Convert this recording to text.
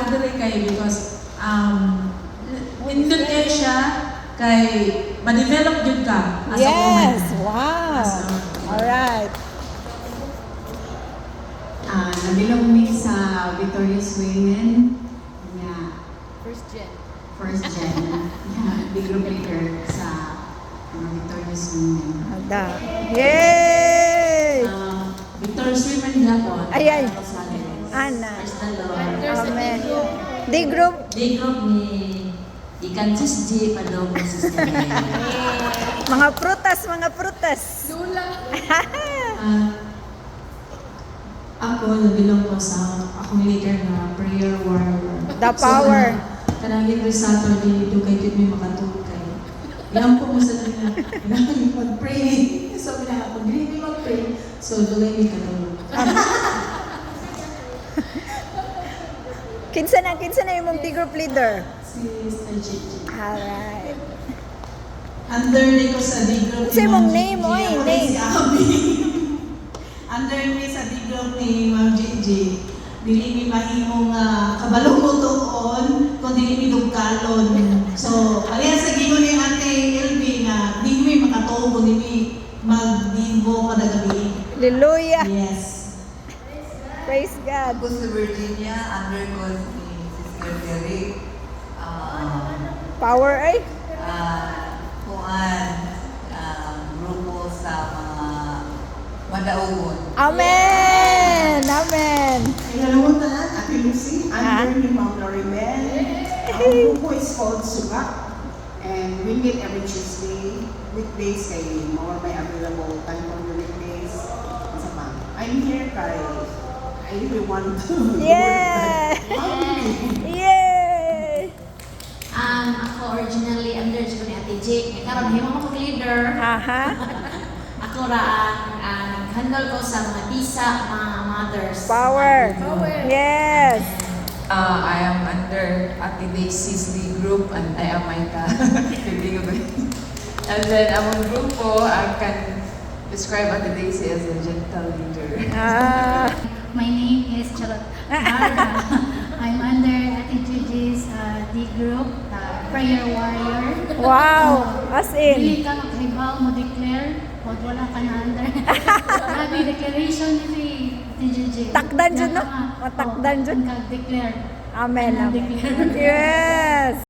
ako diri kay because windot kayo siya kay ma-develop yun ka as a woman. Yes, wow. As a- Alright. Nabilong mi sa Victorious Women. First gen. First gen. The group leader sa Victorious Women. Ada. Yay! Victorious Women Gapon. Ay, ay. Ana. First the Lord. Amen. The group. Day group ni Ikan Sis G. Padong Sis G. Mga prutas, mga prutas. Lula. Ako, nabilong ko sa akong leader na prayer warrior. The power. Kanangin rin Saturday, doon kayo din may makatulog kayo. Yan po mo sa nila, kailangan mag-pray. So, pag hindi may mag-pray, so doon kayo may katulog. Kinsa na yung mong group leader? Si Mr. Gigi. Alright. Under ni ko sa D-group Kasi mong Ma'am name, Gigi. oy, Ako name. Si Abby. Under ni sa D-group ni Ma'am Gigi. Dili mi mahimong kabalong mo tuon, kung dili mi dugkalon. So, parehas sa gingon ni Ate LB na di mi makatuog kung di mi mag-bimbo kada gabi. Hallelujah. Yes. Praise God. Ako sa Virginia, under ko si Sister Derek. Power ay. Kuan, grupo sa mga madaugon. Amen. Amen. Hello tanan, Ate Lucy. Ah. I'm learning Mount Lorimel. Our grupo is called Sugak. And we meet every Tuesday. Weekdays kay more may available time for the weekdays. Sa bang. I'm here kay I really want to Yeah. Yay. Ako originally under sa ni Ate J. Karon himo mo leader. Aha. Ako ra ang handle ko sa mga bisa, mga mothers. Power. Yes. I am under Ate Daisy's lead group and I am Maika. And then among grupo, I can describe Ate Daisy as a gentle leader. My name is Charlotte Barda. I'm under Ate Gigi's D group, Prayer Warrior. Wow. As Dili in. ka maghibaw mo declare, wag wala ka na under. Grabe declaration ni si Ate Gigi. Takdan dyan, no? Matakdan dyan. Kag-declare. Amen. Amen. Declare. Yes.